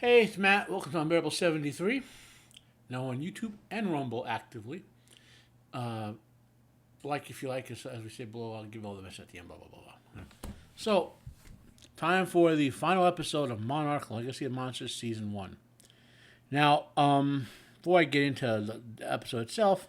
Hey, it's Matt. Welcome to Unbearable 73. Now on YouTube and Rumble actively. Uh, like if you like, as we say below, I'll give all the message at the end, blah, blah, blah, blah. So, time for the final episode of Monarch, Legacy of Monsters Season 1. Now, before I get into the episode itself,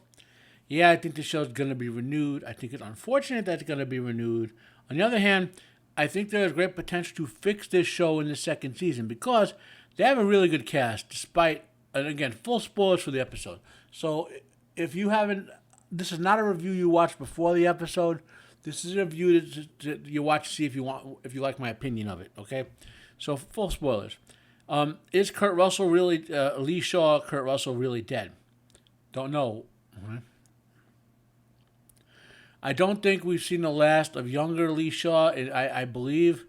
I think the show's going to be renewed. I think it's unfortunate that it's going to be renewed. On the other hand, I think there's great potential to fix this show in the second season because they have a really good cast, despite, and again, full spoilers for the episode. So if you haven't, this is not a review you watch before the episode. This is a review that you watch to see if you like my opinion of it. Okay, so full spoilers. Is Kurt Russell really Lee Shaw? Kurt Russell really dead? Don't know. Okay. I don't think we've seen the last of younger Lee Shaw. I believe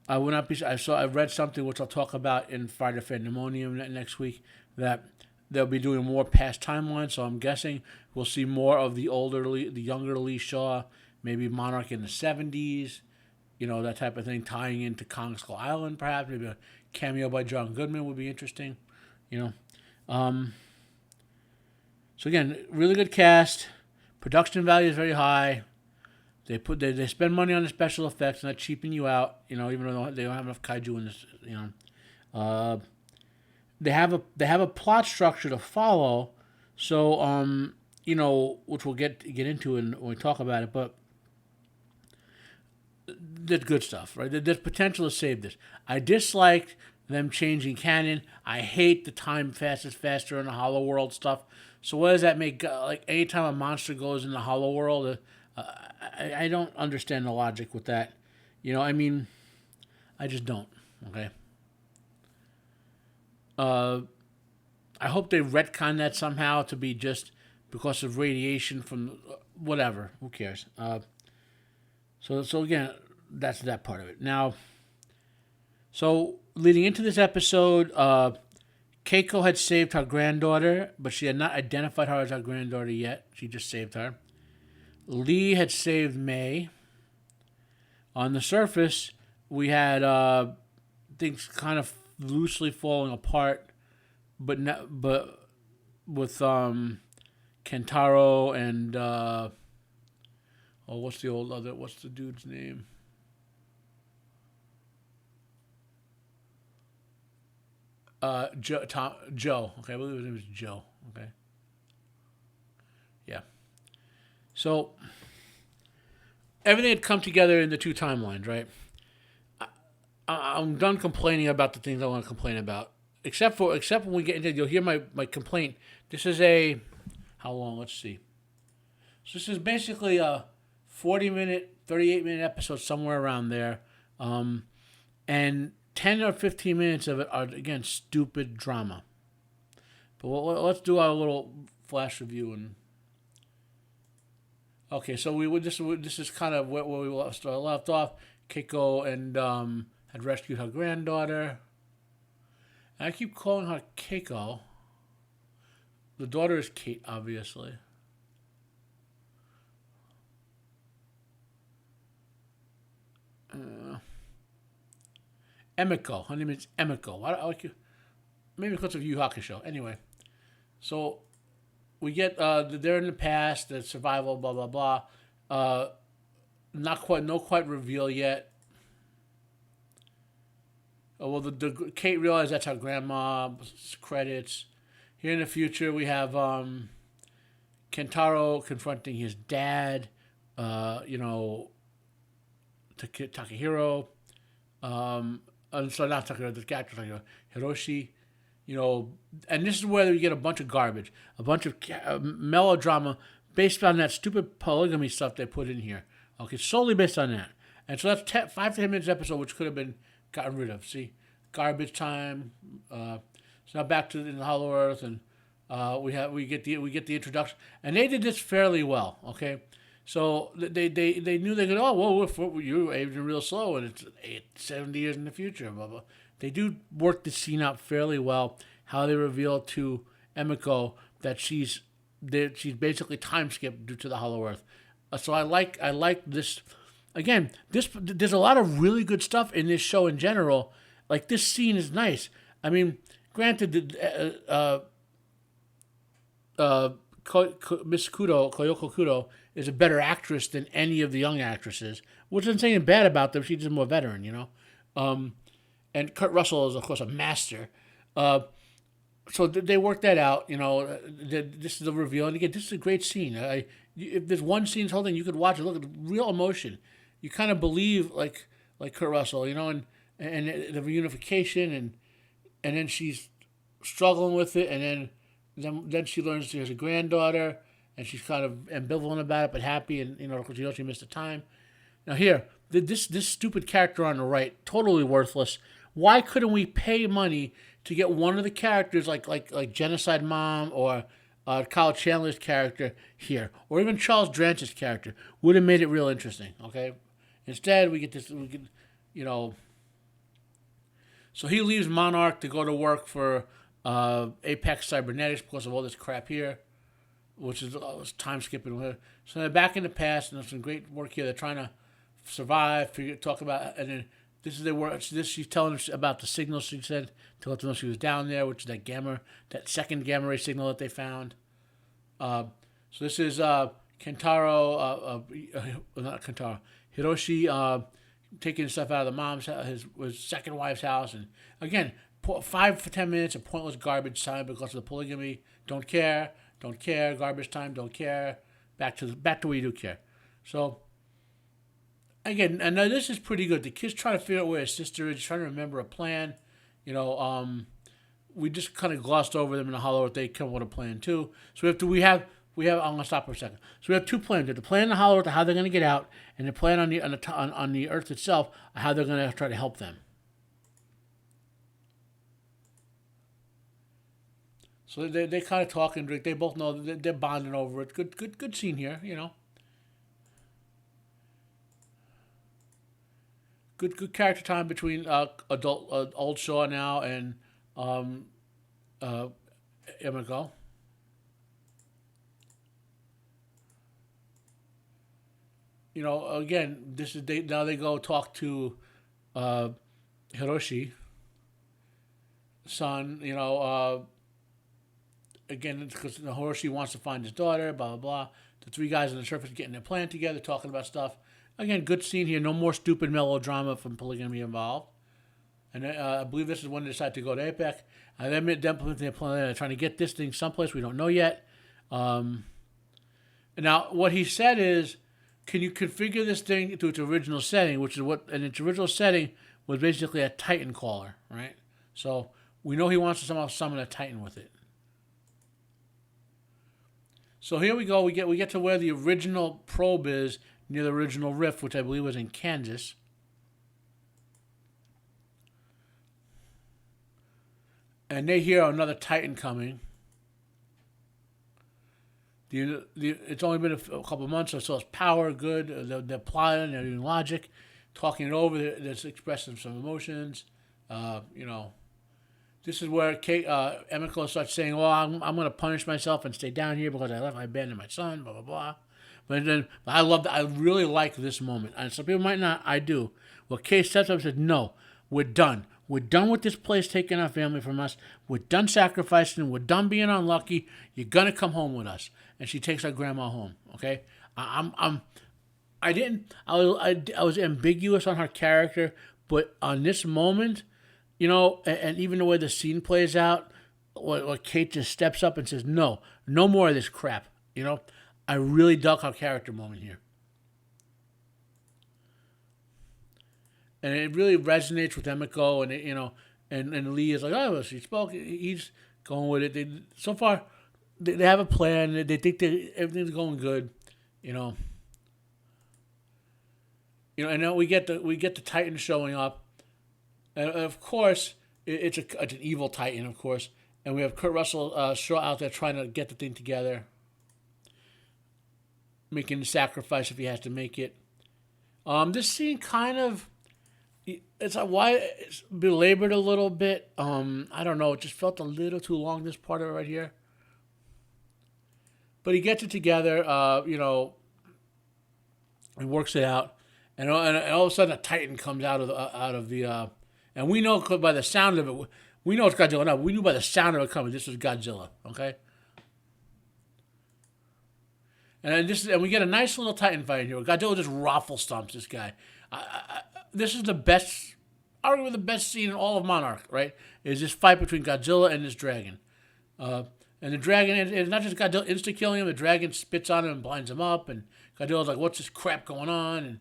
I will not be. I read something which I'll talk about in Friday Pandemonium next week that they'll be doing more past timelines. So I'm guessing we'll see more of the younger Lee Shaw, maybe Monarch in the '70s, that type of thing, tying into Kong Skull Island, perhaps maybe a cameo by John Goodman would be interesting. So again, really good cast. Production value is very high. They spend money on the special effects, not cheaping you out. Even though they don't have enough kaiju in this. They have a plot structure to follow. So which we'll get into when we talk about it. But there's good stuff, right? There's potential to save this. I disliked them changing canon. I hate the time fastest faster in the Hollow World stuff. So what does that make? Like anytime a monster goes in the Hollow World, I don't understand the logic with that. I just don't. Okay. I hope they retcon that somehow to be just because of radiation from whatever. Who cares? So again, that's that part of it. Now, so leading into this episode, Keiko had saved her granddaughter, but she had not identified her as her granddaughter yet. She just saved her. Lee had saved May. On the surface, we had things kind of loosely falling apart, but with Kentaro and what's the dude's name? Joe. Okay, I believe his name is Joe. Okay. Yeah. So everything had come together in the two timelines, right? I'm done complaining about the things I want to complain about. Except when we get into, you'll hear my complaint. This is how long? Let's see. So this is basically a 40-minute, 38-minute episode, somewhere around there. And 10 or 15 minutes of it are, again, stupid drama. But let's do our little flash review. Okay, so this is kind of where we left off. Keiko and had rescued her granddaughter. And I keep calling her Keiko. The daughter is Kate, obviously. Emiko. Her name is Emiko. I like you. Maybe because of Yu Hakusho. Anyway, so we get they're in the past, the survival, blah blah blah. No quite reveal yet. Well, the Kate realized that's her grandma's credits. Here in the future, we have Kentaro confronting his dad. Takahiro. So not Takahiro, the character Takahiro. Hiroshi. And this is where we get a bunch of garbage, a bunch of melodrama based on that stupid polygamy stuff they put in here. Okay, solely based on that. And so that's 5 to 10 minutes episode, which could have been gotten rid of. See, garbage time. So now back to in the Hollow Earth, and we get the introduction, and they did this fairly well. Okay, so they knew they could. Oh, whoa, you're aging real slow, and it's 70 years in the future. Blah blah. They do work the scene out fairly well. How they reveal to Emiko that she's basically time skipped due to the Hollow Earth. So I like this. Again, there's a lot of really good stuff in this show in general. Like this scene is nice. I mean, granted, Miss Kudo, Koyoko Kudo, is a better actress than any of the young actresses, which isn't saying bad about them. She's just more veteran, you know. And Kurt Russell is, of course, a master. So they worked that out, you know. This is the reveal, and again, this is a great scene. If there's one scene's holding, you could watch it. Look at the real emotion. You kind of believe like Kurt Russell, you know, and the reunification, and then she's struggling with it, and then she learns she has a granddaughter, and she's kind of ambivalent about it, but happy, and you know, because she knows she missed the time. Now here, this stupid character on the right, totally worthless. Why couldn't we pay money to get one of the characters like Genocide Mom or Kyle Chandler's character here, or even Charles Drance's character? Would have made it real interesting. Okay, instead we get this. You know. So he leaves Monarch to go to work for Apex Cybernetics because of all this crap here, which is time skipping. So they're back in the past, and there's some great work here. They're trying to survive, talk about, and then this is their work. She's telling us about the signals she sent to let them know she was down there, which is that second gamma ray signal that they found. So this is Kentaro, not Kentaro, Hiroshi taking stuff out of the mom's his second wife's house, and again, 5 for 10 minutes of pointless garbage time because of the polygamy. Don't care, garbage time, don't care. Back to where you do care. So again, and now this is pretty good. The kid's trying to figure out where his sister is, trying to remember a plan. You know, we just kind of glossed over them in the Hollow Earth. They come up with a plan too. So we have. I'm gonna stop for a second. So we have two plans. The plan in the Hollow Earth, how they're gonna get out, and the plan on the Earth itself, how they're gonna try to help them. So they kind of talk and drink. They both know they're bonding over it. Good scene here. You know. Good character time between old Shaw now and Emiko. You know, again, now they go talk to Hiroshi son. You know, again, because Hiroshi wants to find his daughter. Blah blah blah. The three guys on the surface getting their plan together, talking about stuff. Again, good scene here. No more stupid melodrama from polygamy involved. And I believe this is when they decide to go to APEC. They're implementing their plan. They're trying to get this thing someplace we don't know yet. Now, what he said is, can you configure this thing to its original setting, which is and its original setting was basically a Titan caller, right? So we know he wants to somehow summon a Titan with it. So here we go. We get to where the original probe is, near the original rift, which I believe was in Kansas. And they hear another Titan coming. It's only been a couple of months, so it's power, good. They're plotting, they're using logic, talking it over. They're expressing some emotions. You know, this is where Emiko starts saying, "Well, I'm going to punish myself and stay down here because I abandoned my son." Blah blah blah. But then I really like this moment. And some people might not. I do. Well, Kay steps up and says, "No, we're done. We're done with this place taking our family from us. We're done sacrificing. We're done being unlucky. You're gonna come home with us." And she takes her grandma home. Okay, I was ambiguous on her character, but on this moment, you know, and even the way the scene plays out, what Kate just steps up and says, "No more of this crap." You know, I really dug her character moment here. And it really resonates with Emiko, and you know, and Lee is like, "Oh, well, she spoke." He's going with it. So far, they have a plan. They think everything's going good, you know. And now we get the Titan showing up, and of course it's an evil Titan, of course. And we have Kurt Russell Shaw out there trying to get the thing together, making the sacrifice if he has to make it. This scene kind of. It's belabored a little bit. I don't know. It just felt a little too long, this part of it right here. But he gets it together, you know, and works it out. And all of a sudden, a Titan comes out of the, and we know by the sound of it, We know it's Godzilla now. But we knew by the sound of it coming. This was Godzilla. Okay. And we get a nice little Titan fight here. Godzilla just raffle stomps this guy. This is the best, arguably the best scene in all of Monarch. Right? Is this fight between Godzilla and this dragon. And the dragon, it's not just Godzilla insta-killing him. The dragon spits on him and blinds him up. And Godzilla's like, what's this crap going on? And,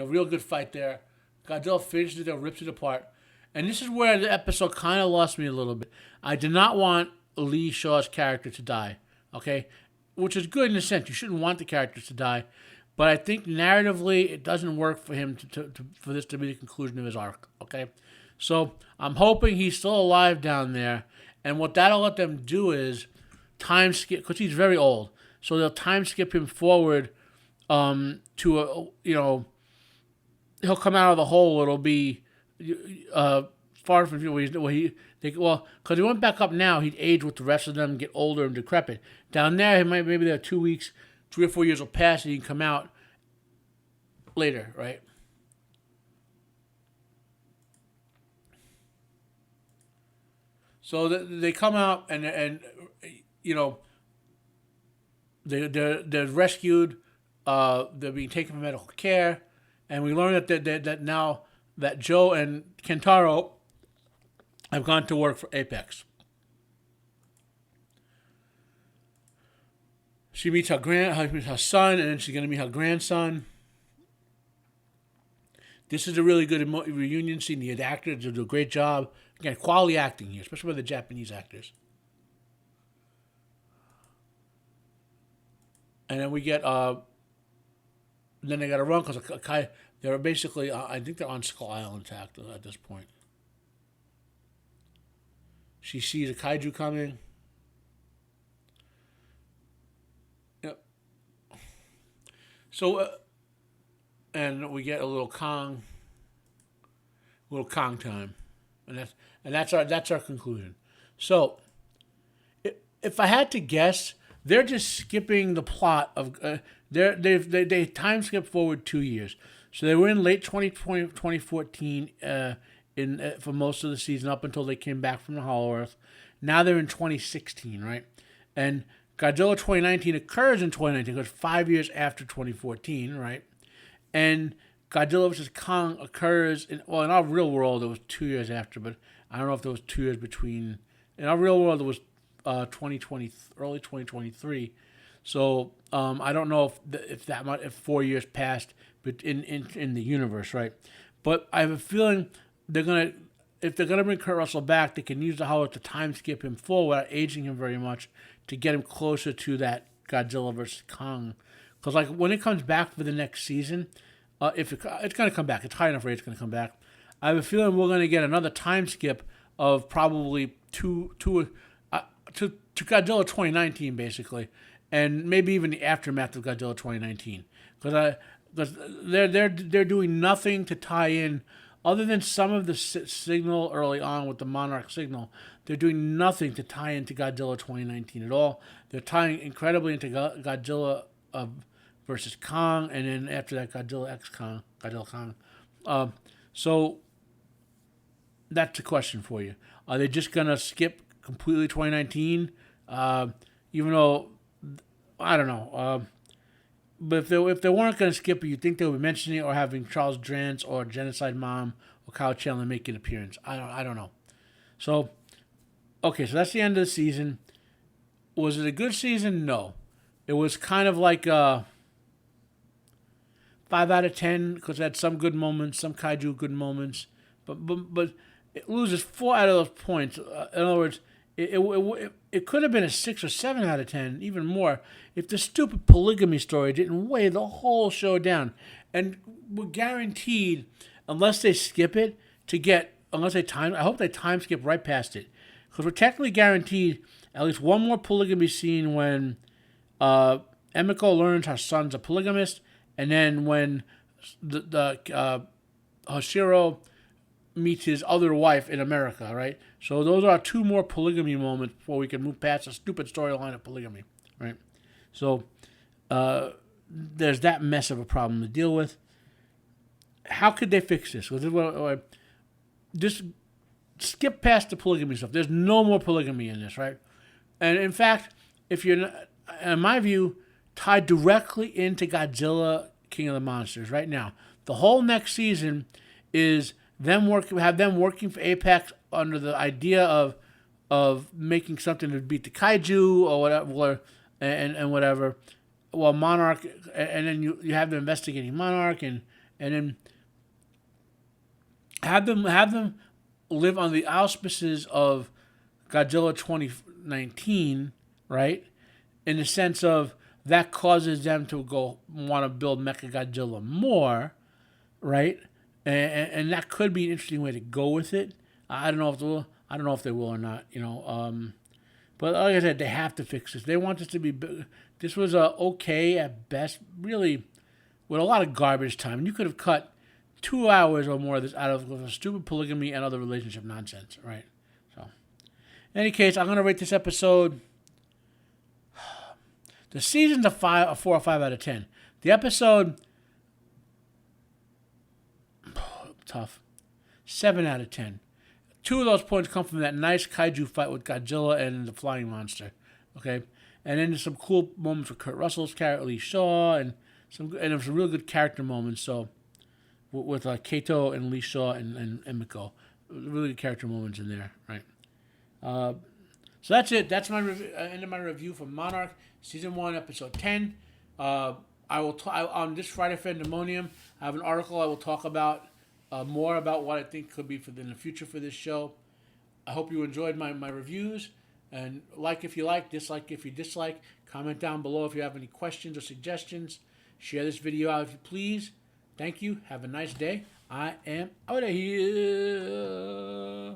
real good fight there. Godzilla finishes it, rips it apart. And this is where the episode kind of lost me a little bit. I did not want Lee Shaw's character to die, okay? Which is good in a sense. You shouldn't want the characters to die. But I think narratively, it doesn't work for him for this to be the conclusion of his arc, okay? So I'm hoping he's still alive down there. And what that'll let them do is time skip, because he's very old. So they'll time skip him forward to he'll come out of the hole. It'll be far from where because he went back up now, he'd age with the rest of them, get older and decrepit. Down there, maybe there are 2 weeks, 3 or 4 years will pass, and he can come out later, right? So they come out and they're rescued. They're being taken for medical care, and we learn that now that Joe and Kentaro have gone to work for Apex. She meets her son, and then she's going to meet her grandson. This is a really good reunion scene. The actors do a great job. Again, quality acting here, especially by the Japanese actors. And then we get, then they got to run because they're basically, I think they're on Skull Island at this point. She sees a kaiju coming. Yep. So, and we get a little Kong time, and that's our conclusion. So, if I had to guess, they're just skipping the plot of they time skip forward 2 years. So they were in late 2014 for most of the season up until they came back from the Hollow Earth. Now they're in 2016, right? And Godzilla 2019 occurs in 2019 because 5 years after 2014, right? And Godzilla vs. Kong occurs in our real world it was 2 years after, but I don't know if there was 2 years between. In our real world it was 2020, early 2023. So I don't know if 4 years passed, but in the universe, right? But I have a feeling if they're gonna bring Kurt Russell back, they can use the Hollow to time skip him forward without aging him very much to get him closer to that Godzilla vs. Kong. Because like when it comes back for the next season, if it's gonna come back, it's high enough rate it's gonna come back. I have a feeling we're gonna get another time skip of probably to Godzilla 2019 basically, and maybe even the aftermath of Godzilla 2019, because they're doing nothing to tie in, other than some of the signal early on with the Monarch signal. They're doing nothing to tie into Godzilla 2019 at all. They're tying incredibly into Godzilla versus Kong, and then after that Godzilla Kong. So that's a question for you. Are they just gonna skip completely 2019? Even though I don't know. But if they weren't going to skip it, you'd think they would be mentioning it or having Charles Drance or Genocide Mom or Kyle Chandler make an appearance. I don't know. So, okay, so that's the end of the season. Was it a good season? No. It was kind of like 5 out of 10 because it had some good moments, some kaiju good moments. But it loses 4 out of those points. In other words, it could have been a 6 or 7 out of 10, even more, if the stupid polygamy story didn't weigh the whole show down. And we're guaranteed, unless they skip it, I hope they time skip right past it. Because we're technically guaranteed at least one more polygamy scene when Emiko learns her son's a polygamist, and then when the Hoshiro meets his other wife in America, right? So those are 2 more polygamy moments before we can move past the stupid storyline of polygamy, right? So there's that mess of a problem to deal with. How could they fix this? skip past the polygamy stuff. There's no more polygamy in this, right? And in fact, if you're, in my view, tied directly into Godzilla, King of the Monsters right now. The whole next season is them working for Apex under the idea of making something to beat the kaiju or whatever, and whatever. Well, Monarch, and then you have them investigating Monarch, and then have them live on the auspices of Godzilla 2019, right? In the sense of that causes them to go want to build Mechagodzilla more, right? And that could be an interesting way to go with it. I don't know if they will or not. But like I said, they have to fix this. They want this to be. This was okay at best, really, with a lot of garbage time. And you could have cut 2 hours or more of this out of stupid polygamy and other relationship nonsense, right? So, in any case, I'm gonna rate this episode. The season's a 4 or 5 out of 10. The episode, tough, 7 out of 10. 2 of those points come from that nice kaiju fight with Godzilla and the flying monster. Okay, and then there's some cool moments with Kurt Russell's character, Lee Shaw, and there's some real good character moments. So with Kato and Lee Shaw and Emiko, really good character moments in there, right? So that's it. That's my end of my review for Monarch Season 1, Episode 10. I will on this Friday for Endemonium, I have an article I will talk about more about what I think could be in the future for this show. I hope you enjoyed my reviews. And like if you like, dislike if you dislike. Comment down below if you have any questions or suggestions. Share this video out if you please. Thank you. Have a nice day. I am out of here.